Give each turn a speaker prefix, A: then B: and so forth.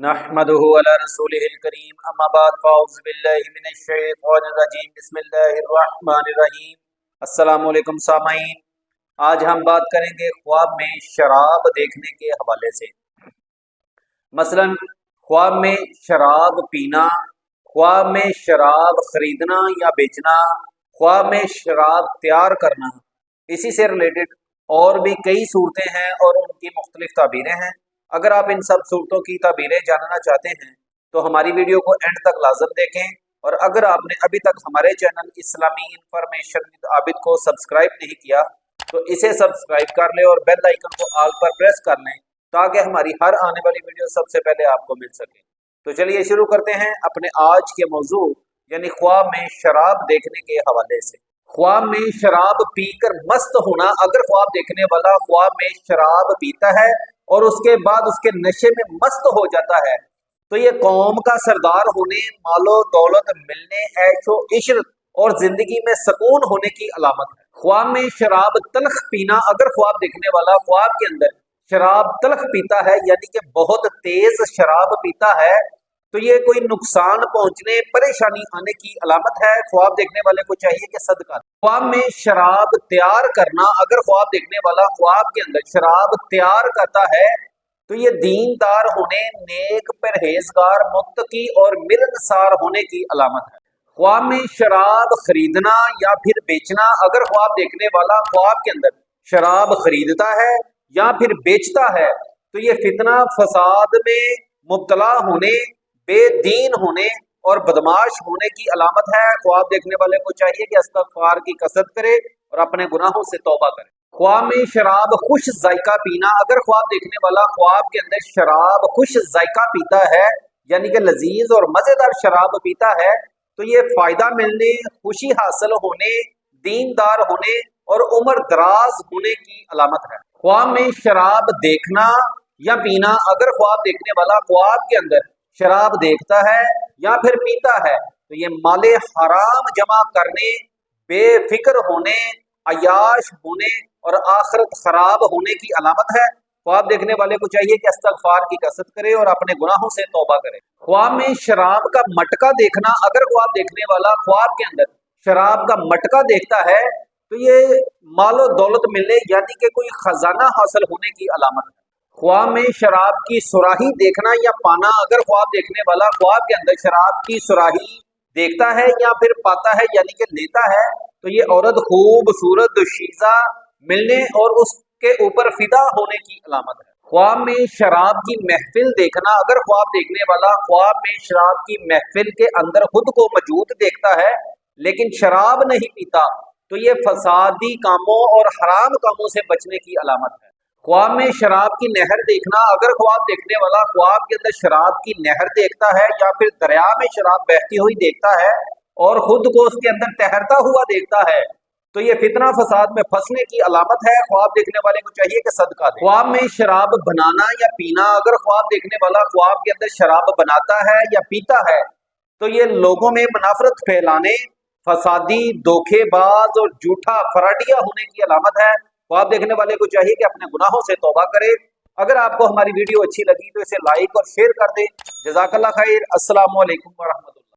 A: نحمده علی رسوله الکریم اما بعد فاعوذ باللہ من الشیطان الرجیم بسم اللہ الرحمن الرحیم۔ السلام علیکم سامعین، آج ہم بات کریں گے خواب میں شراب دیکھنے کے حوالے سے۔ مثلا خواب میں شراب پینا، خواب میں شراب خریدنا یا بیچنا، خواب میں شراب تیار کرنا، اسی سے ریلیٹڈ اور بھی کئی صورتیں ہیں اور ان کی مختلف تعبیریں ہیں۔ اگر آپ ان سب صورتوں کی تعبیریں جاننا چاہتے ہیں تو ہماری ویڈیو کو اینڈ تک لازم دیکھیں، اور اگر آپ نے ابھی تک ہمارے چینل اسلامی انفارمیشن ود عابد کو سبسکرائب نہیں کیا تو اسے سبسکرائب کر لیں اور بیل آئیکن کو آل پر پریس کر لیں تاکہ ہماری ہر آنے والی ویڈیو سب سے پہلے آپ کو مل سکے۔ تو چلیے شروع کرتے ہیں اپنے آج کے موضوع یعنی خواب میں شراب دیکھنے کے حوالے سے۔ خواب میں شراب پی کر مست ہونا، اگر خواب دیکھنے والا خواب میں شراب پیتا ہے اور اس کے بعد اس کے نشے میں مست ہو جاتا ہے تو یہ قوم کا سردار ہونے، مال و دولت ملنے، عیش و عشرت اور زندگی میں سکون ہونے کی علامت ہے۔ خواب میں شراب تلخ پینا، اگر خواب دیکھنے والا خواب کے اندر شراب تلخ پیتا ہے یعنی کہ بہت تیز شراب پیتا ہے تو یہ کوئی نقصان پہنچنے، پریشانی آنے کی علامت ہے۔ خواب دیکھنے والے کو چاہیے کہ صدقہ دے۔ خواب میں شراب تیار کرنا، اگر خواب دیکھنے والا خواب کے اندر شراب تیار کرتا ہے تو یہ دیندار ہونے، نیک، پرہیزگار، متقی اور ملنسار ہونے کی علامت ہے۔ خواب میں شراب خریدنا یا پھر بیچنا، اگر خواب دیکھنے والا خواب کے اندر شراب خریدتا ہے یا پھر بیچتا ہے تو یہ فتنہ فساد میں مبتلا ہونے، بے دین ہونے اور بدماش ہونے کی علامت ہے۔ خواب دیکھنے والے کو چاہیے کہ استغفار کی کثرت کرے اور اپنے گناہوں سے توبہ کرے۔ خواب میں شراب خوش ذائقہ پینا، اگر خواب دیکھنے والا خواب کے اندر شراب خوش ذائقہ پیتا ہے یعنی کہ لذیذ اور مزیدار شراب پیتا ہے تو یہ فائدہ ملنے، خوشی حاصل ہونے، دیندار ہونے اور عمر دراز ہونے کی علامت ہے۔ خواب میں شراب دیکھنا یا پینا، اگر خواب دیکھنے والا خواب کے اندر شراب دیکھتا ہے یا پھر پیتا ہے تو یہ مال حرام جمع کرنے، بے فکر ہونے، عیاش ہونے اور آخرت خراب ہونے کی علامت ہے۔ خواب دیکھنے والے کو چاہیے کہ استغفار کی کثرت کرے اور اپنے گناہوں سے توبہ کرے۔ خواب میں شراب کا مٹکا دیکھنا، اگر خواب دیکھنے والا خواب کے اندر شراب کا مٹکا دیکھتا ہے تو یہ مال و دولت ملنے یعنی کہ کوئی خزانہ حاصل ہونے کی علامت ہے۔ خواب میں شراب کی سراہی دیکھنا یا پانا، اگر خواب دیکھنے والا خواب کے اندر شراب کی سراہی دیکھتا ہے یا پھر پاتا ہے یعنی کہ لیتا ہے تو یہ عورت خوبصورت شیزہ ملنے اور اس کے اوپر فدا ہونے کی علامت ہے۔ خواب میں شراب کی محفل دیکھنا، اگر خواب دیکھنے والا خواب میں شراب کی محفل کے اندر خود کو موجود دیکھتا ہے لیکن شراب نہیں پیتا تو یہ فسادی کاموں اور حرام کاموں سے بچنے کی علامت ہے۔ خواب میں شراب کی نہر دیکھنا، اگر خواب دیکھنے والا خواب کے اندر شراب کی نہر دیکھتا ہے یا پھر دریا میں شراب بہتی ہوئی دیکھتا ہے اور خود کو اس کے اندر تیرتا ہوا دیکھتا ہے تو یہ فتنہ فساد میں پھنسنے کی علامت ہے۔ خواب دیکھنے والے کو چاہیے کہ صدقہ دے۔ خواب میں شراب بنانا یا پینا، اگر خواب دیکھنے والا خواب کے اندر شراب بناتا ہے یا پیتا ہے تو یہ لوگوں میں منافرت پھیلانے، فسادی، دھوکے باز اور جھوٹا فراڈیا ہونے کی علامت ہے۔ خواب دیکھنے والے کو چاہیے کہ اپنے گناہوں سے توبہ کرے۔ اگر آپ کو ہماری ویڈیو اچھی لگی تو اسے لائک اور شیئر کر دیں۔ جزاک اللہ خیر۔ السلام علیکم ورحمۃ اللہ۔